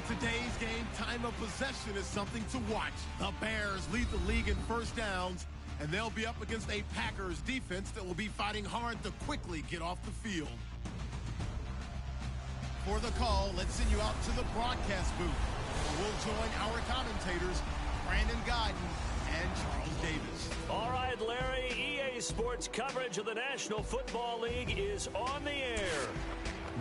In today's game, time of possession is something to watch. The Bears lead the league in first downs, and they'll be up against a Packers defense that will be fighting hard to quickly get off the field. For the call, let's send you out to the broadcast booth. We'll join our commentators, Brandon Guyton and Charles Davis. All right, Larry, EA Sports coverage of the National Football League is on the air.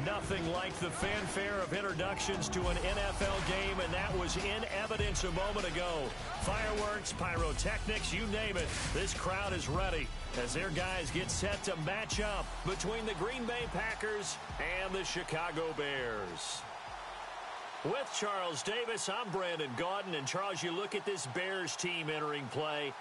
Nothing like the fanfare of introductions to an NFL game, and that was in evidence a moment ago. Fireworks, pyrotechnics, you name it. This crowd is ready as their guys get set to match up between the Green Bay Packers and the Chicago Bears. With Charles Davis, I'm Brandon Guyton, and Charles, you look at this Bears team entering play.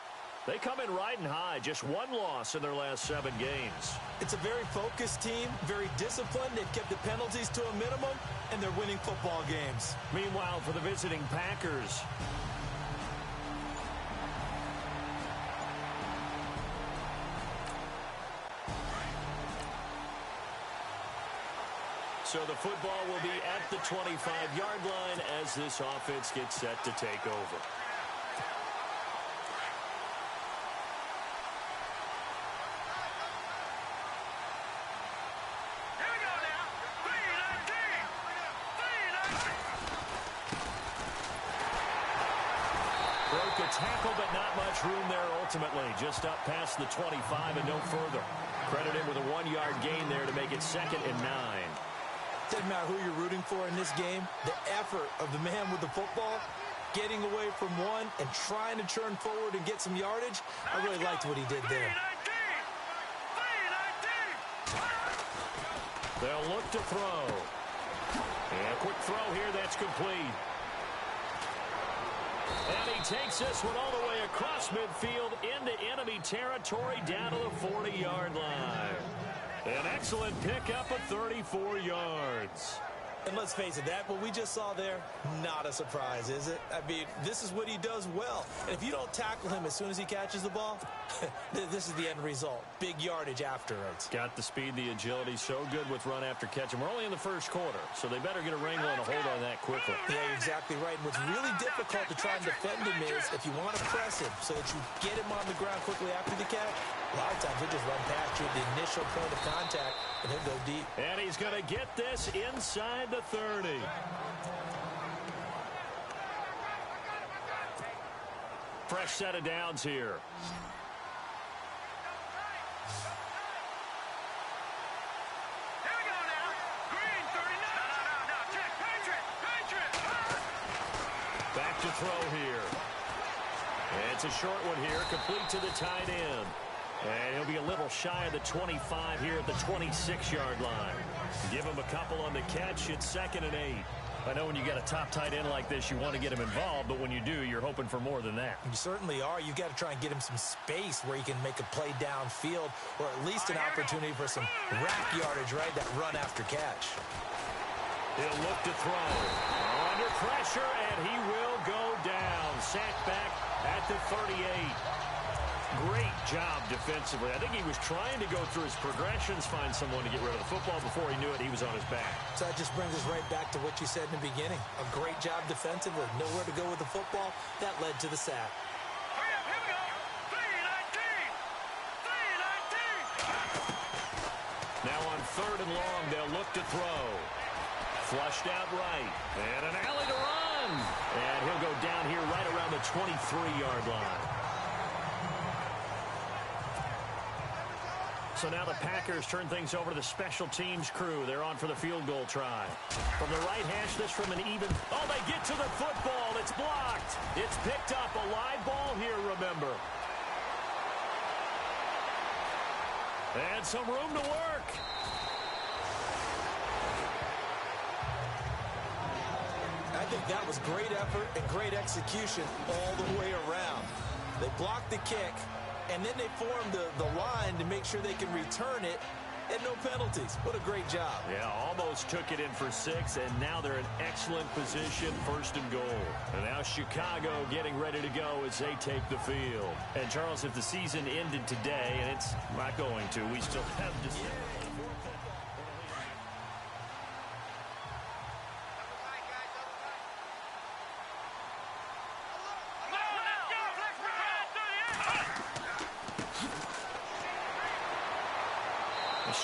They come in riding high, just one loss in their last 7 games. It's a very focused team, very disciplined. They've kept the penalties to a minimum, and they're winning football games. Meanwhile, for the visiting Packers, so the football will be at the 25-yard line as this offense gets set to take over. Tackle, but not much room there ultimately. Just up past the 25 and no further. Credited with a 1-yard gain there to make it 2nd and 9. Doesn't matter who you're rooting for in this game. The effort of the man with the football, getting away from one and trying to turn forward and get some yardage. I really liked what he did there. They'll look to throw. And a quick throw here that's complete. And he takes this one all the way across midfield into enemy territory down to the 40-yard line. An excellent pickup of 34 yards. And let's face it, that what we just saw there, not a surprise, is it? I mean, this is what he does well. And if you don't tackle him as soon as he catches the ball, this is the end result. Big yardage afterwards. Got the speed, the agility, so good with run after catch. And we're only in the first quarter, so they better get a wrangle and a hold on that quickly. Yeah, you're exactly right. And what's really difficult to try and defend him is if you want to press him so that you get him on the ground quickly after the catch, a lot of times he'll just run past you at the initial point of contact, and he'll go deep. And he's going to get this inside the 30. Fresh set of downs here. Back to throw here. And it's a short one here, complete to the tight end. And he'll be a little shy of the 25 here at the 26-yard line. Give him a couple on the catch. It's 2nd and 8. I know when you got a top tight end like this, you want to get him involved, but when you do, you're hoping for more than that. You certainly are. You've got to try and get him some space where he can make a play downfield, or at least an opportunity for some rack yardage, right? That run after catch. He'll look to throw. Under pressure, and he will go down. Sacked back at the 38. Great job defensively. I think he was trying to go through his progressions, find someone to get rid of the football. Before he knew it, he was on his back. So that just brings us right back to what you said in the beginning. A great job defensively. Nowhere to go with the football. That led to the sack. Here we go. 3-19. Now on 3rd and long, they'll look to throw. Flushed out right. And an alley to run. And he'll go down here right around the 23-yard line. So now the Packers turn things over to the special teams crew. They're on for the field goal try. From the right hash, this from an even. Oh, they get to the football. It's blocked. It's picked up. A live ball here, remember. And some room to work. I think that was great effort and great execution all the way around. They blocked the kick. And then they formed the line to make sure they can return it and no penalties. What a great job. Yeah, almost took it in for 6, and now they're in excellent position, 1st and goal. And now Chicago getting ready to go as they take the field. And, Charles, if the season ended today, and it's not going to, we still have December.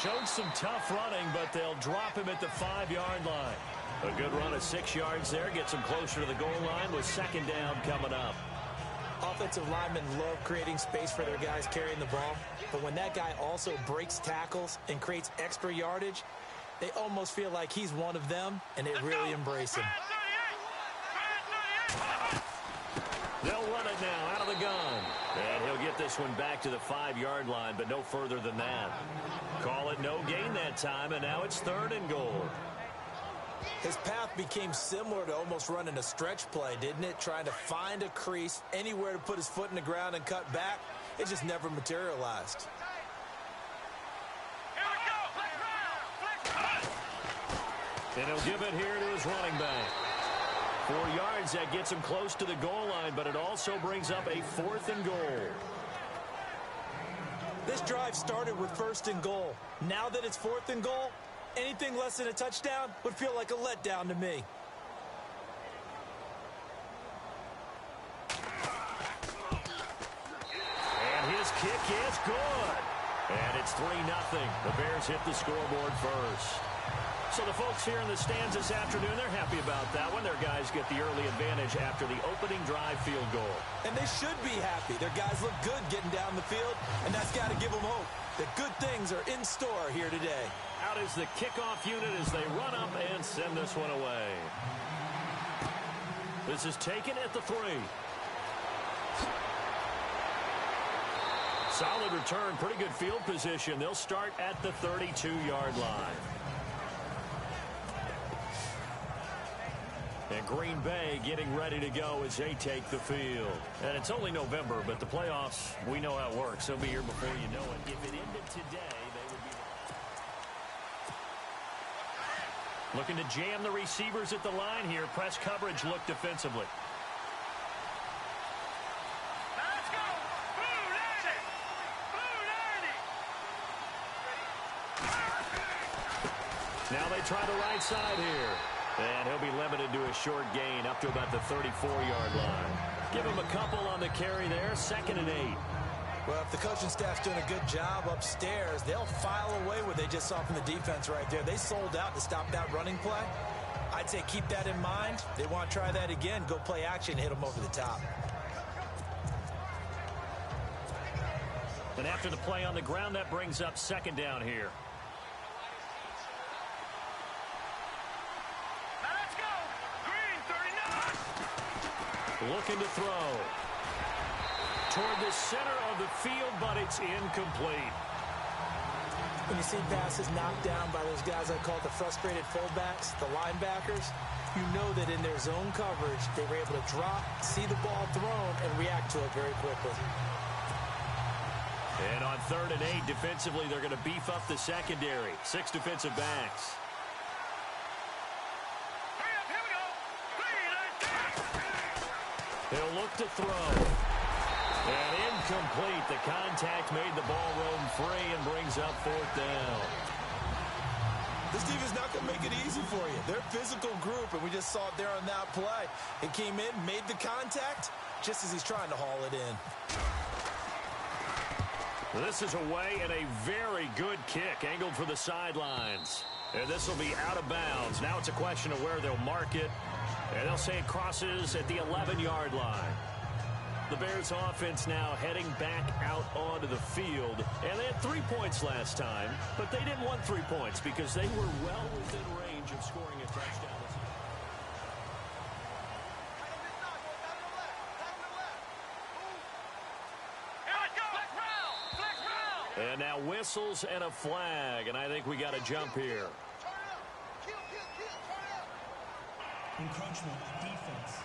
showed some tough running, but they'll drop him at the 5-yard line. A good run of 6 yards there. Gets him closer to the goal line with second down coming up. Offensive linemen love creating space for their guys carrying the ball. But when that guy also breaks tackles and creates extra yardage, they almost feel like he's one of them, and they really embrace him. They'll run it now out of the gun. And he'll get this one back to the 5-yard line, but no further than that. Call it no gain that time, and now it's 3rd and goal. His path became similar to almost running a stretch play, didn't it? Trying to find a crease, anywhere to put his foot in the ground and cut back. It just never materialized. And he'll give it here to his running back. 4 yards, that gets him close to the goal line, but it also brings up a 4th and goal. This drive started with 1st and goal. Now that it's 4th and goal, anything less than a touchdown would feel like a letdown to me. And his kick is good. And it's 3-0. The Bears hit the scoreboard first. So the folks here in the stands this afternoon, they're happy about that one. Their guys get the early advantage after the opening drive field goal. And they should be happy. Their guys look good getting down the field, and that's got to give them hope that good things are in store here today. Out is the kickoff unit as they run up and send this one away. This is taken at the 3. Solid return, pretty good field position. They'll start at the 32-yard line. And Green Bay getting ready to go as they take the field. And it's only November, but the playoffs, we know how it works. They'll be here before you know it. If it ended today, they would be looking to jam the receivers at the line here. Press coverage look defensively. Let's go! Blue 90! Now they try the right side here. And he'll be limited to a short gain up to about the 34-yard line. Give him a couple on the carry there. 2nd and 8. Well, if the coaching staff's doing a good job upstairs, they'll file away what they just saw from the defense right there. They sold out to stop that running play. I'd say keep that in mind. They want to try that again. Go play action, hit them over the top. And after the play on the ground, that brings up 2nd down here. Looking to throw toward the center of the field, but it's incomplete. When you see passes knocked down by those guys I call the frustrated fullbacks, the linebackers, you know that in their zone coverage, they were able to drop, see the ball thrown, and react to it very quickly. And on 3rd and 8, defensively, they're going to beef up the secondary. 6 defensive backs. They'll look to throw. And incomplete. The contact made the ball roam free and brings up 4th down. This team is not going to make it easy for you. They're a physical group, and we just saw it there on that play. It came in, made the contact, just as he's trying to haul it in. This is away and a very good kick angled for the sidelines. And this will be out of bounds. Now it's a question of where they'll mark it. And they'll say it crosses at the 11-yard line. The Bears offense now heading back out onto the field. And they had 3 points last time, but they didn't want 3 points because they were well within range of scoring a touchdown. And now whistles and a flag, and I think we got a jump here. Encroachment defense.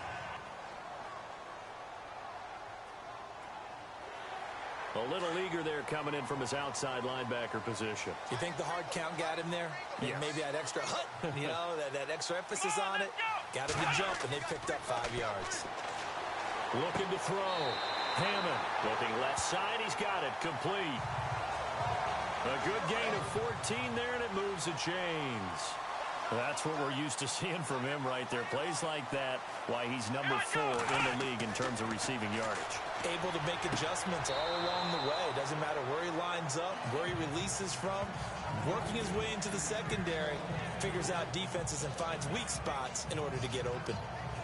A little eager there coming in from his outside linebacker position. You think the hard count got him there? Yes. Maybe that extra hut, you know, that extra emphasis on it. Got him to jump, and they picked up 5 yards. Looking to throw. Hammond looking left side. He's got it. Complete. A good gain of 14 there, and it moves the chains. That's what we're used to seeing from him right there. Plays like that, why he's number 4 in the league in terms of receiving yardage. Able to make adjustments all along the way. Doesn't matter where he lines up, where he releases from. Working his way into the secondary, figures out defenses and finds weak spots in order to get open.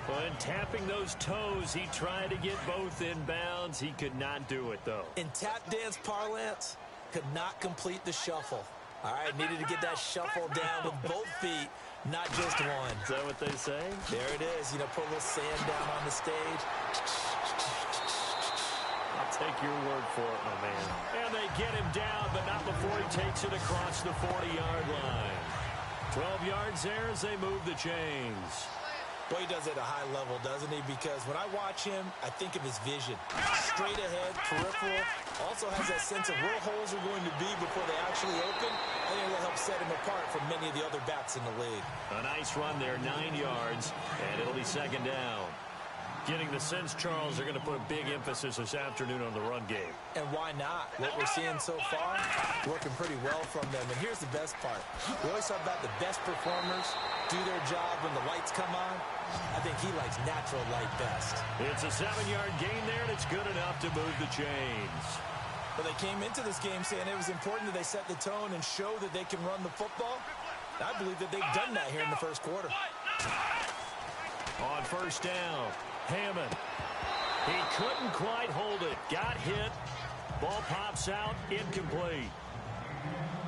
When tapping those toes, he tried to get both in bounds. He could not do it, though. In tap dance parlance, could not complete the shuffle. All right, needed to get that shuffle down with both feet, not just one. Is that what they say? There it is. You know, put a little sand down on the stage. I'll take your word for it, my man. And they get him down, but not before he takes it across the 40-yard line. 12 yards there as they move the chains. Boy, he does it at a high level, doesn't he? Because when I watch him, I think of his vision. Straight ahead, peripheral. Also has that sense of where holes are going to be before they actually open. I think that helps set him apart from many of the other backs in the league. A nice run there, 9 yards, and it'll be second down. Getting the sense, Charles, they're going to put a big emphasis this afternoon on the run game. And why not? What we're seeing so far, working pretty well from them. And here's the best part. We always talk about the best performers do their job when the lights come on. I think he likes natural light best. It's a 7-yard gain there, and it's good enough to move the chains. But they came into this game saying it was important that they set the tone and show that they can run the football. I believe that they've done that here in the first quarter. On first down, Hammond. He couldn't quite hold it. Got hit. Ball pops out. Incomplete.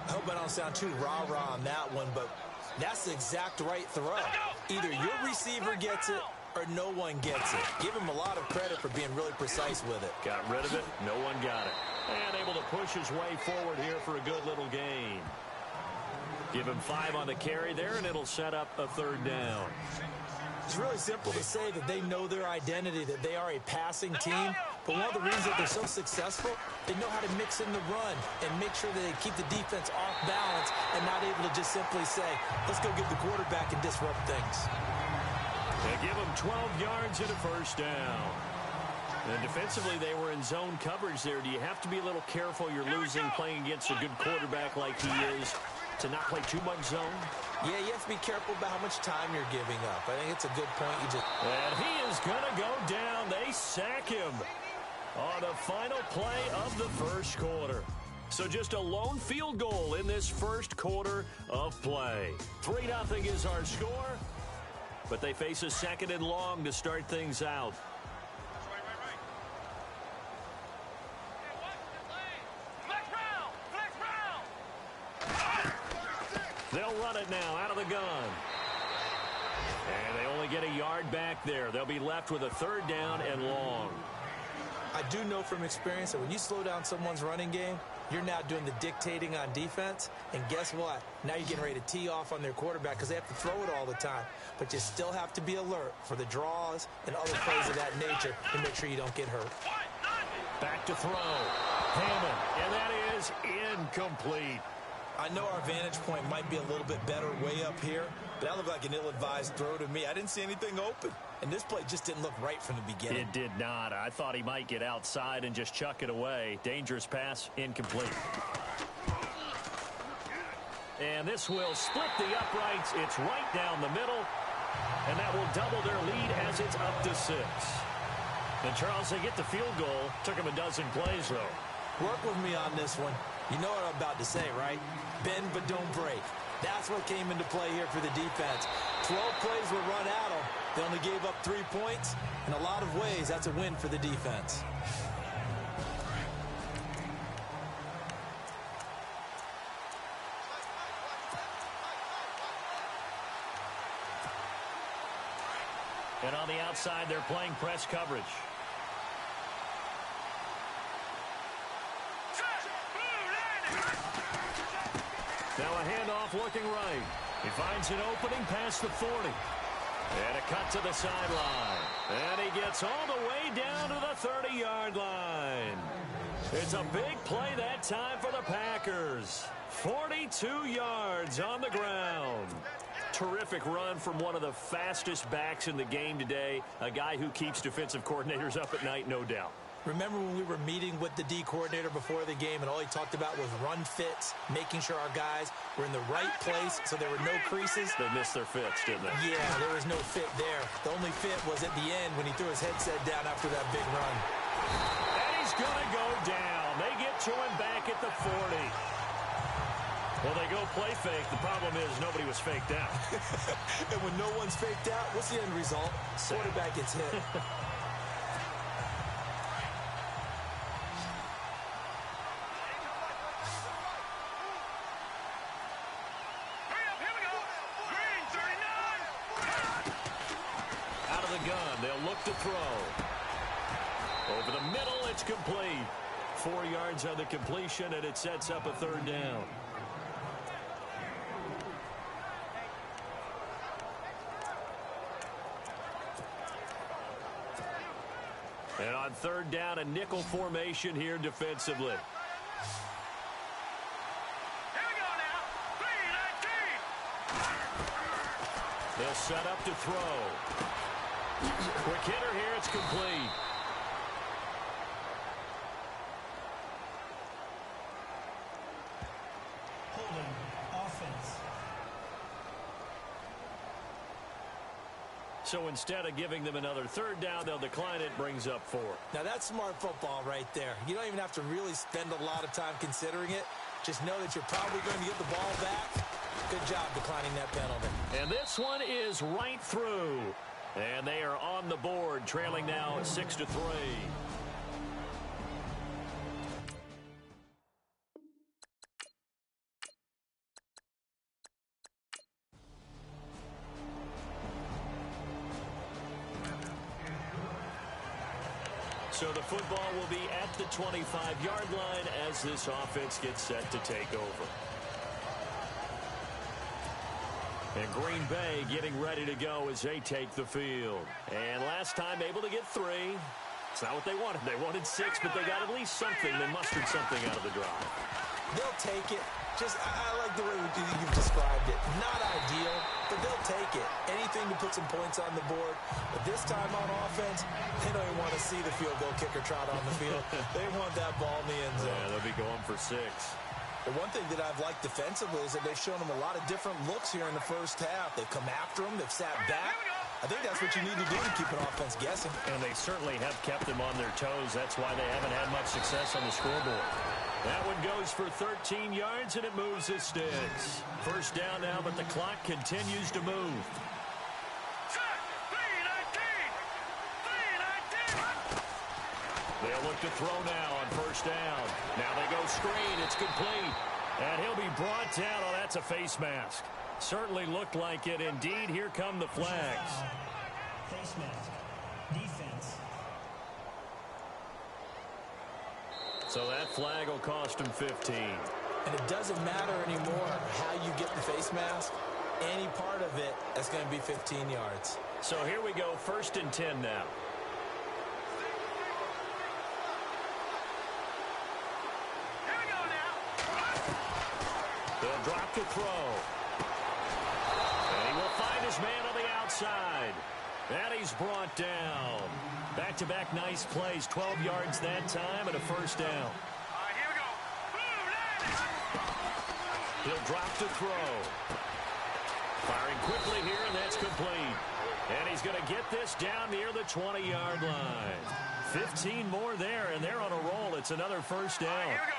I hope I don't sound too rah-rah on that one, but that's the exact right throw. Either your receiver gets it or no one gets it. Give him a lot of credit for being really precise with it. Got rid of it. No one got it. And able to push his way forward here for a good little gain. Give him 5 on the carry there, and it'll set up a third down. It's really simple to say that they know their identity, that they are a passing team. But one of the reasons that they're so successful, they know how to mix in the run and make sure that they keep the defense off balance and not able to just simply say, let's go get the quarterback and disrupt things. They give him 12 yards and a first down. And defensively, they were in zone coverage there. Do you have to be a little careful? You're losing playing against a good quarterback like he is to not play too much zone? Yeah, you have to be careful about how much time you're giving up. I think it's a good point. And he is going to go down. They sack him on the final play of the first quarter. So just a lone field goal in this first quarter of play. 3-0 is our score, but they face a second and long to start things out. They'll run it now out of the gun. And they only get a yard back there. They'll be left with a third down and long. I do know from experience that when you slow down someone's running game, you're now doing the dictating on defense. And guess what? Now you're getting ready to tee off on their quarterback because they have to throw it all the time. But you still have to be alert for the draws and other plays of that nature to make sure you don't get hurt. Back to throw. Hammond. And that is incomplete. I know our vantage point might be a little bit better way up here, but that looked like an ill-advised throw to me. I didn't see anything open, and this play just didn't look right from the beginning. It did not. I thought he might get outside and just chuck it away. Dangerous pass, incomplete. And this will split the uprights. It's right down the middle, and that will double their lead as it's up to 6. And Charles, they get the field goal. Took him a dozen plays, though. Work with me on this one. You know what I'm about to say, right? Bend but don't break. That's what came into play here for the defense. 12 plays were run at them. They only gave up 3 points. In a lot of ways, that's a win for the defense. And on the outside, they're playing press coverage. Now a handoff looking right. He finds an opening past the 40. And a cut to the sideline. And he gets all the way down to the 30-yard line. It's a big play that time for the Packers. 42 yards on the ground. Terrific run from one of the fastest backs in the game today. A guy who keeps defensive coordinators up at night, no doubt. Remember when we were meeting with the D coordinator before the game and all he talked about was run fits, making sure our guys were in the right place so there were no creases? They missed their fits, didn't they? Yeah, there was no fit there. The only fit was at the end when he threw his headset down after that big run. And he's going to go down. They get to him back at the 40. Well, they go play fake. The problem is nobody was faked out. And when no one's faked out, what's the end result? Quarterback gets hit. Out of the gun, they'll look to throw. Over the middle, it's complete. 4 yards on the completion, and it sets up a third down. And on third down, a nickel formation here defensively. Here we go now. 3-19. They'll set up to throw. Quick hitter here, it's complete. Holding offense. So instead of giving them another third down, they'll decline it, brings up 4. Now that's smart football right there. You don't even have to really spend a lot of time considering it. Just know that you're probably going to get the ball back. Good job declining that penalty. And this one is right through. And they are on the board, trailing now 6-3. So the football will be at the 25-yard line as this offense gets set to take over. And Green Bay getting ready to go as they take the field. And last time able to get 3. It's not what they wanted. They wanted 6, but they got at least something. They mustered something out of the drive. They'll take it. I like the way you've described it. Not ideal, but they'll take it. Anything to put some points on the board. But this time on offense, they don't even want to see the field goal kicker trot on the field. They want that ball in the end zone. Yeah, they'll be going for 6. The one thing that I've liked defensively is that they've shown them a lot of different looks here in the first half. They've come after them. They've sat back. I think that's what you need to do to keep an offense guessing. And they certainly have kept them on their toes. That's why they haven't had much success on the scoreboard. That one goes for 13 yards, and it moves the sticks. First down now, but the clock continues to move. They'll look to throw now on first down. Now they go screen. It's complete. And he'll be brought down. Oh, that's a face mask. Certainly looked like it. Indeed, here come the flags. Face mask. Defense. So that flag will cost him 15. And it doesn't matter anymore how you get the face mask. Any part of it, that's going to be 15 yards. So here we go, 1st and 10 now. Here we go now. They'll drop to throw. And he will find his man on the outside. And he's brought down. Back-to-back nice plays, 12 yards that time and a first down. All right, here we go. He'll drop to throw. Firing quickly here, and that's complete. And he's going to get this down near the 20-yard line. 15 more there, and they're on a roll. It's another first down. Here we go.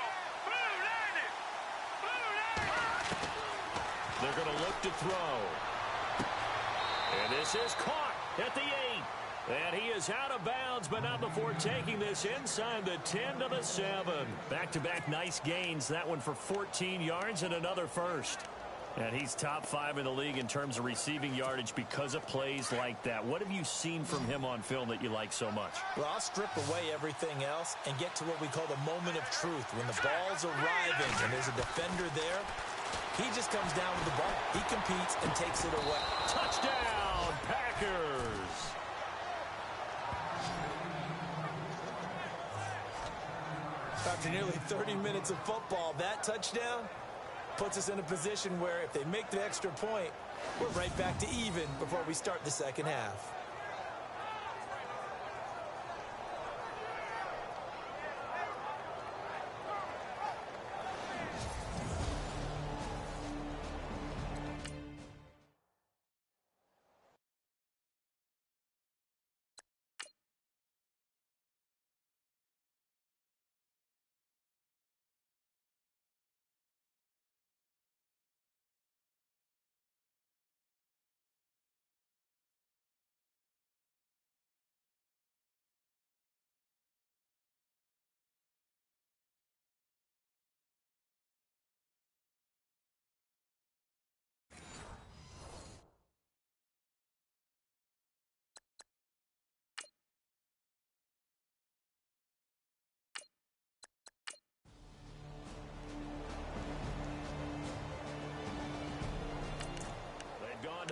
They're going to look to throw. And this is caught at the 8. And he is out of bounds, but not before taking this inside the 10 to the 7. Back-to-back nice gains. That one for 14 yards and another first. And he's top 5 in the league in terms of receiving yardage because of plays like that. What have you seen from him on film that you like so much? Well, I'll strip away everything else and get to what we call the moment of truth. When the ball's arriving and there's a defender there, he just comes down with the ball. He competes and takes it away. Touchdown, Packers! After nearly 30 minutes of football, that touchdown puts us in a position where if they make the extra point, we're right back to even before we start the second half.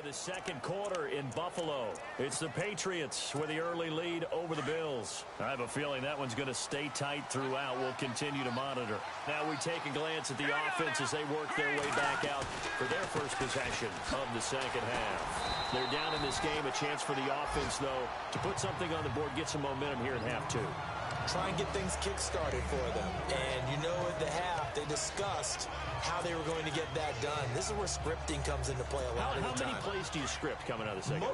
the second quarter in Buffalo. It's the Patriots with the early lead over the Bills. I have a feeling that one's going to stay tight throughout. We'll continue to monitor. Now we take a glance at the offense as they work their way back out for their first possession of the second half. They're down in this game. A chance for the offense, though, to put something on the board, get some momentum here in half two. Try and get things kick-started for them. And you know at the half, they discussed how they were going to get that done. This is where scripting comes into play a lot of the time. How many plays do you script coming out of the second?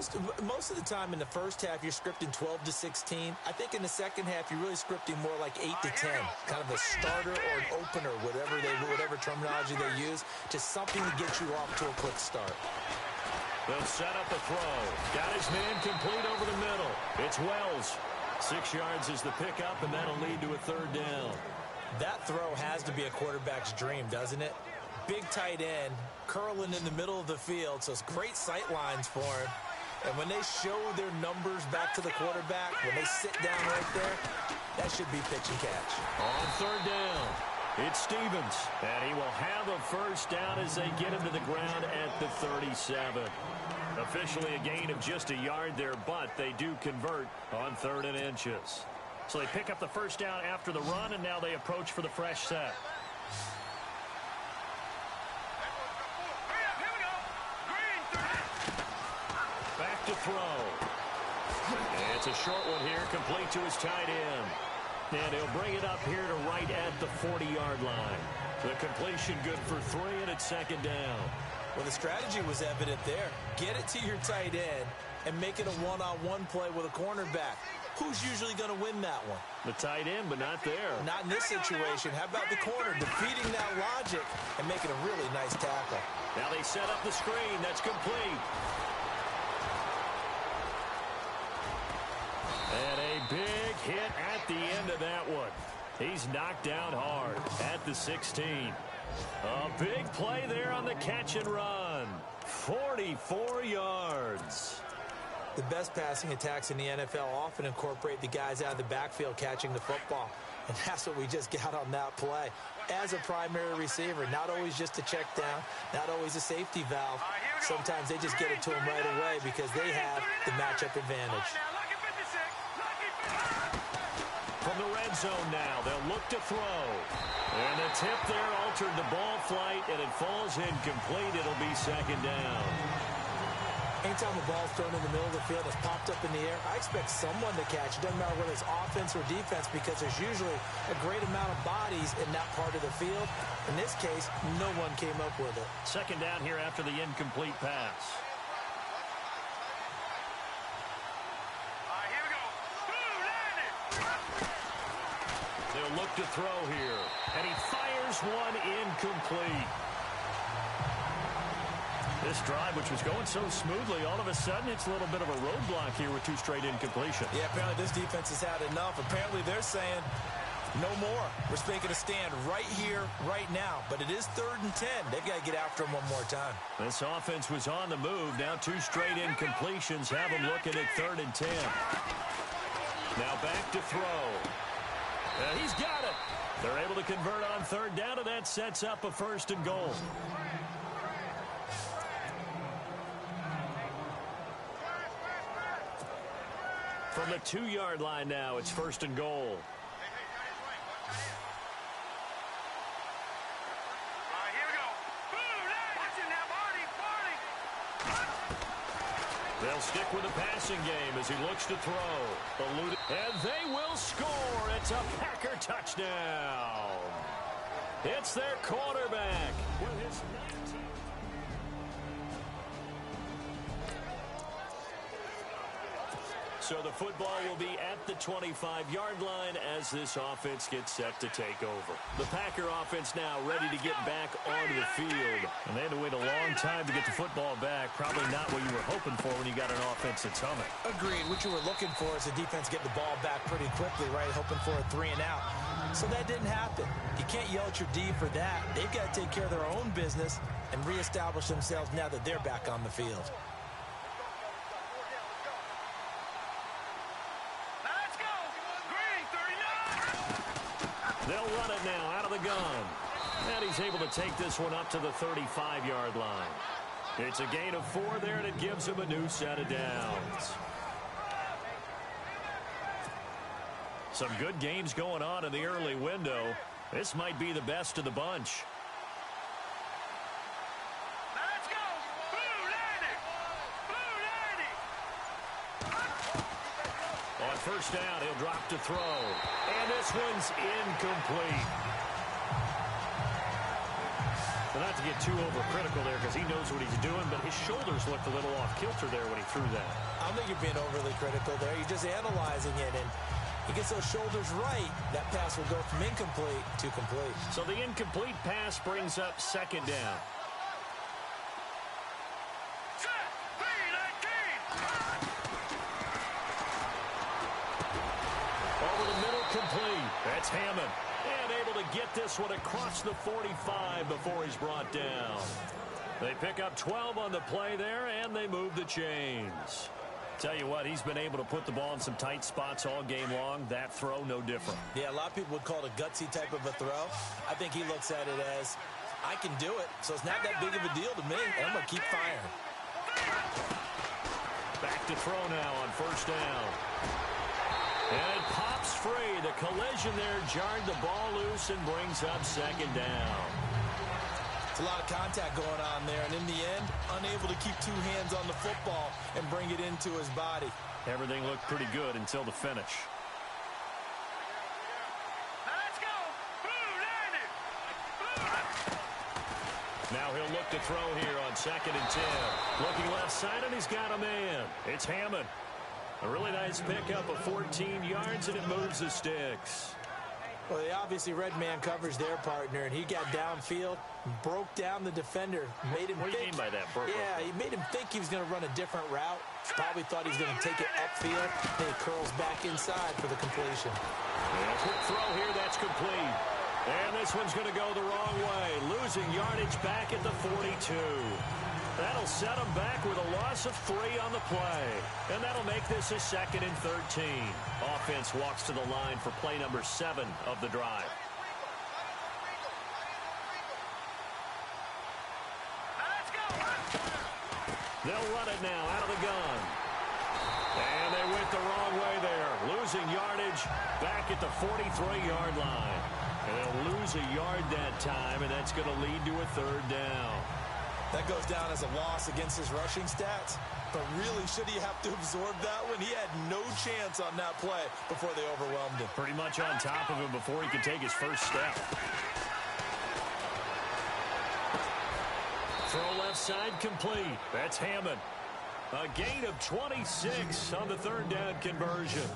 Most of the time in the first half, you're scripting 12 to 16. I think in the second half, you're really scripting more like 8 to 10. Kind of a starter or an opener, whatever terminology they use, to something to get you off to a quick start. They'll set up a throw. Got his man complete over the middle. It's Wells. 6 yards is the pickup, and that'll lead to a third down. That throw has to be a quarterback's dream, doesn't it? Big tight end, curling in the middle of the field, so it's great sight lines for him. And when they show their numbers back to the quarterback, when they sit down right there, that should be pitch and catch. On third down, it's Stevens, and he will have a first down as they get him to the ground at the 37. Officially a gain of just a yard there, but they do convert on 3rd and inches. So they pick up the first down after the run, and now they approach for the fresh set. Back to throw. And it's a short one here, complete to his tight end. And he'll bring it up here to right at the 40-yard line. The completion good for 3, and it's second down. Well, the strategy was evident there. Get it to your tight end and make it a one-on-one play with a cornerback. Who's usually going to win that one? The tight end, but not there. Not in this situation. How about the corner defeating that logic and making a really nice tackle? Now they set up the screen. That's complete. And a big hit at the end of that one. He's knocked down hard at the 16. A big play there on the catch and run. 44 yards. The best passing attacks in the NFL often incorporate the guys out of the backfield catching the football. And that's what we just got on that play. As a primary receiver, not always just a check down, not always a safety valve. Sometimes they just get it to them right away because they have the matchup advantage. From the red zone now, they'll look to throw. And the tip there altered the ball flight, and it falls incomplete. It'll be second down. Anytime a ball's thrown in the middle of the field, it's popped up in the air, I expect someone to catch. It doesn't matter whether it's offense or defense because there's usually a great amount of bodies in that part of the field. In this case, no one came up with it. Second down here after the incomplete pass. They'll look to throw here, and he fires one incomplete. This drive, which was going so smoothly, all of a sudden it's a little bit of a roadblock here with 2 straight incompletions. Yeah, apparently this defense has had enough. Apparently they're saying no more. We're making a stand right here, right now. But it is 3rd and 10. They've got to get after him one more time. This offense was on the move. Now 2 straight incompletions have them looking at 3rd and 10. Now back to throw. And he's got it. They're able to convert on 3rd down, and that sets up a 1st and goal. From the 2-yard line now, it's 1st and goal. They'll stick with the passing game as he looks to throw. And they will score. It's a Packer touchdown. It's their quarterback with his 19th. So the football will be at the 25-yard line as this offense gets set to take over. The Packer offense now ready to get back onto the field. And they had to wait a long time to get the football back. Probably not what you were hoping for when you got an offense that's humming. Agreed. What you were looking for is the defense get the ball back pretty quickly, right? Hoping for a 3 and out. So that didn't happen. You can't yell at your D for that. They've got to take care of their own business and reestablish themselves now that they're back on the field. They'll run it now out of the gun. And he's able to take this one up to the 35-yard line. It's a gain of 4 there, and it gives him a new set of downs. Some good games going on in the early window. This might be the best of the bunch. Let's go! Blue 90! Blue 90! On first down, he'll drop to throw. And this one's incomplete. Well, not to get too overcritical there because he knows what he's doing, but his shoulders looked a little off kilter there when he threw that. I don't think you're being overly critical there. You're just analyzing it, and he gets those shoulders right. That pass will go from incomplete to complete. So the incomplete pass brings up second down. Set! Over the middle, complete. That's Hammond. And able to get this one across the 45 before he's brought down. They pick up 12 on the play there, and they move the chains. Tell you what, he's been able to put the ball in some tight spots all game long. That throw, no different. Yeah, a lot of people would call it a gutsy type of a throw. I think he looks at it as, I can do it, so it's not that big of a deal to me, and I'm going to keep firing. Back to throw now on first down. And it pops free. The collision there jarred the ball loose and brings up second down. It's a lot of contact going on there, and in the end, unable to keep two hands on the football and bring it into his body. Everything looked pretty good until the finish. Let's go! Blue 90! Now he'll look to throw here on second and 10. Looking left side, and he's got a man. It's Hammond. A really nice pickup of 14 yards, and it moves the sticks. Well, they obviously red man covers their partner, and he got downfield, broke down the defender, made him What do you mean by that, Burke? Yeah, he made him think he was going to run a different route. Probably thought he was going to take it upfield. Then he curls back inside for the completion. And a quick throw here, that's complete. And this one's going to go the wrong way, losing yardage back at the 42. That'll set him back with a loss of 3 on the play. And that'll make this a second and 13. Offense walks to the line for play number 7 of the drive. Let's go! They'll run it now out of the gun. And they went the wrong way there, losing yardage back at the 43-yard line. And they'll lose a yard that time, and that's going to lead to a third down. That goes down as a loss against his rushing stats. But really, should he have to absorb that one? He had no chance on that play before they overwhelmed him. Pretty much on top of him before he could take his first step. Throw left side complete. That's Hammond. A gain of 26 on the third down conversion.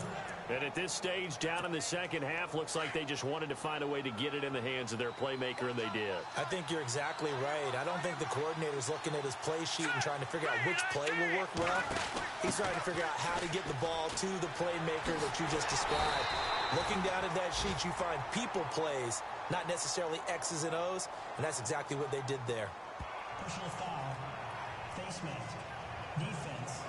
And at this stage, down in the second half, looks like they just wanted to find a way to get it in the hands of their playmaker, and they did. I think you're exactly right. I don't think the coordinator's looking at his play sheet and trying to figure out which play will work well. He's trying to figure out how to get the ball to the playmaker that you just described. Looking down at that sheet, you find people plays, not necessarily X's and O's, and that's exactly what they did there. Personal foul. Face mask. Defense.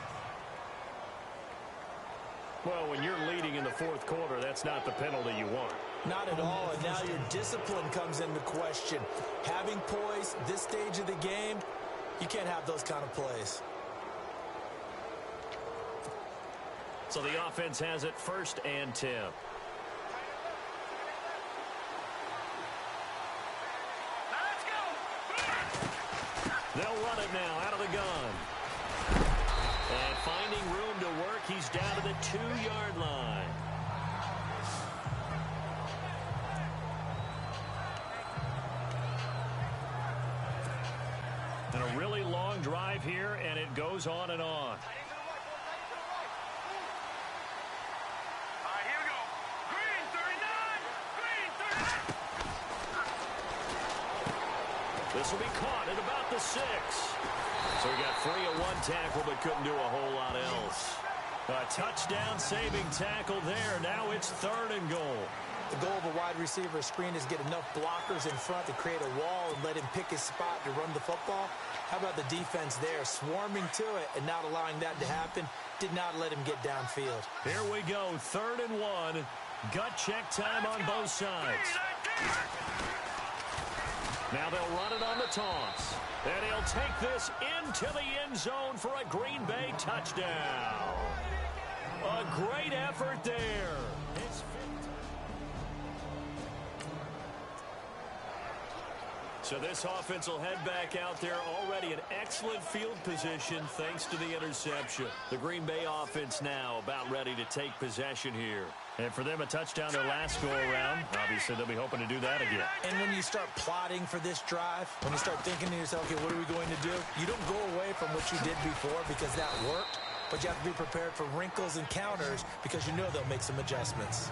Well, when you're leading in the fourth quarter, that's not the penalty you want. Not at all, and now your discipline comes into question. Having poise this stage of the game, you can't have those kind of plays. So the offense has it first and 10. Let's go! They'll run it now out of the gun. And finding room to work, he's down to the 2-yard line. And a really long drive here, and it goes on and on. All right, here we go. Green 39! Green 39! This will be caught at about the 6. So he got free of one tackle but couldn't do a whole lot else. A touchdown saving tackle there. Now it's 3rd and goal. The goal of a wide receiver screen is get enough blockers in front to create a wall and let him pick his spot to run the football. How about the defense there, swarming to it and not allowing that to happen? Did not let him get downfield. Here we go, 3rd and 1. Gut check time on both sides. Now they'll run it on the toss. And he'll take this into the end zone for a Green Bay touchdown. A great effort there. So this offense will head back out there, already in excellent field position thanks to the interception. The Green Bay offense now about ready to take possession here. And for them, a touchdown their last go-around. Obviously, they'll be hoping to do that again. And when you start plotting for this drive, when you start thinking to yourself, okay, what are we going to do? You don't go away from what you did before because that worked, but you have to be prepared for wrinkles and counters because you know they'll make some adjustments.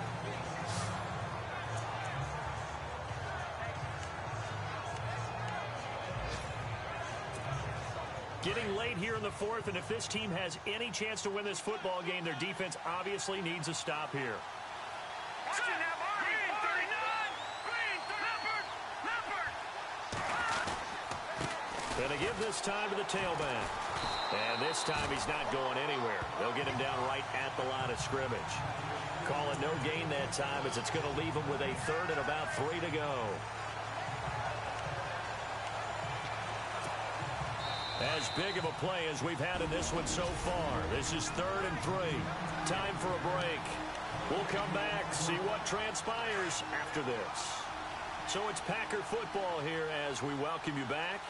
Getting late here in the fourth, and if this team has any chance to win this football game, their defense obviously needs a stop here. Going to give this time to the tailback. And this time he's not going anywhere. They'll get him down right at the line of scrimmage. Call it no gain that time as it's going to leave him with a third and about 3 to go. As big of a play as we've had in this one so far. This is 3rd and 3. Time for a break. We'll come back, see what transpires after this. So it's Packer football here as we welcome you back.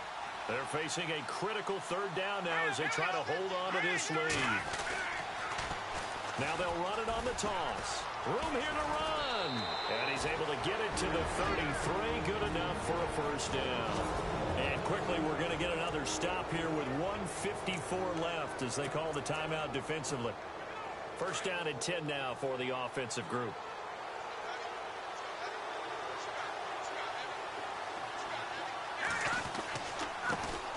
They're facing a critical 3rd down now as they try to hold on to this lead. Now they'll run it on the toss. Room here to run. And he's able to get it to the 33. Good enough for a first down. And quickly, we're going to get another stop here with 1:54 left as they call the timeout defensively. First down and 10 now for the offensive group.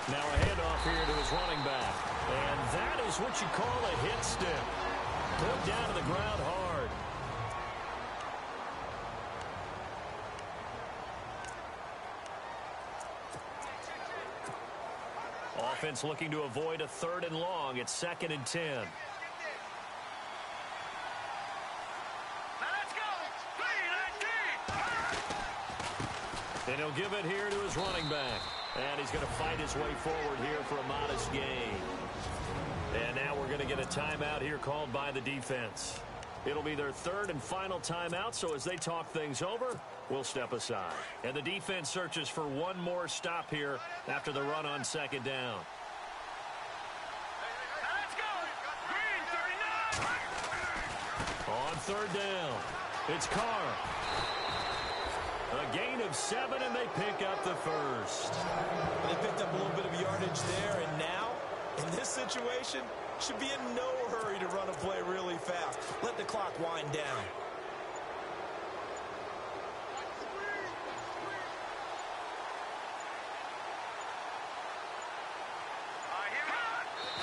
Now a handoff here to his running back. And that is what you call a hit stick. Put down to the ground hard. Offense looking to avoid a 3rd and long. It's 2nd and 10. Now let's go. 3-19. And he'll give it here to his running back. And he's going to fight his way forward here for a modest gain. And now we're going to get a timeout here called by the defense. It'll be their 3rd and final timeout, so as they talk things over, we'll step aside. And the defense searches for one more stop here after the run on 2nd down. Now let's go. Green 39. On 3rd down, it's Carr. A gain of 7, and they pick up the first. They picked up a little bit of yardage there, and now, in this situation, should be in no hurry to run a play really fast. Let the clock wind down.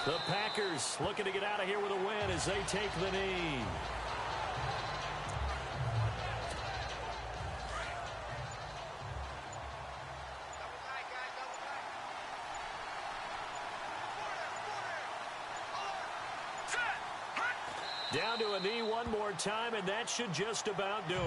The Packers looking to get out of here with a win as they take the knee. Down to a knee one more time, and that should just about do it.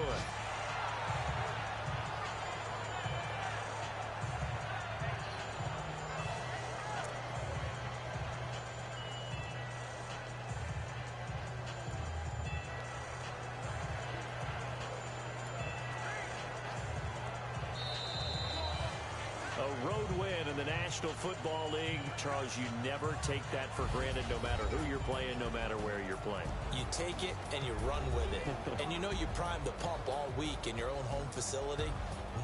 A road win in the National Football League. Charles, you never take that for granted no matter who you're playing, no matter where you're playing. You take it and you run with it. And you know you primed the pump all week in your own home facility.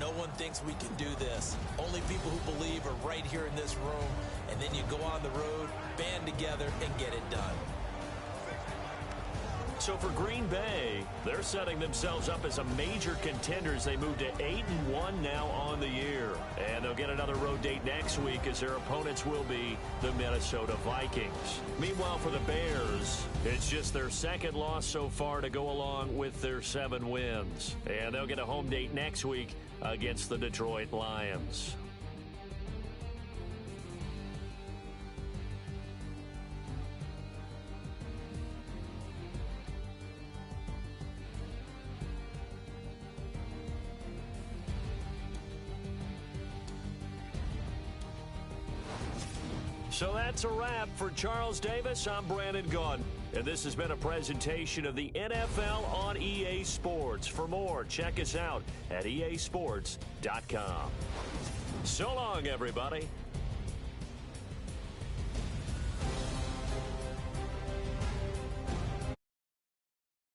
No one thinks we can do this. Only people who believe are right here in this room. And then you go on the road, band together, and get it done. So for Green Bay, they're setting themselves up as a major contender as they move to 8-1 now on the year. And they'll get another road date next week as their opponents will be the Minnesota Vikings. Meanwhile, for the Bears, it's just their 2nd loss so far to go along with their 7 wins. And they'll get a home date next week against the Detroit Lions. So that's a wrap. For Charles Davis, I'm Brandon Gaudin. And this has been a presentation of the NFL on EA Sports. For more, check us out at easports.com. So long, everybody.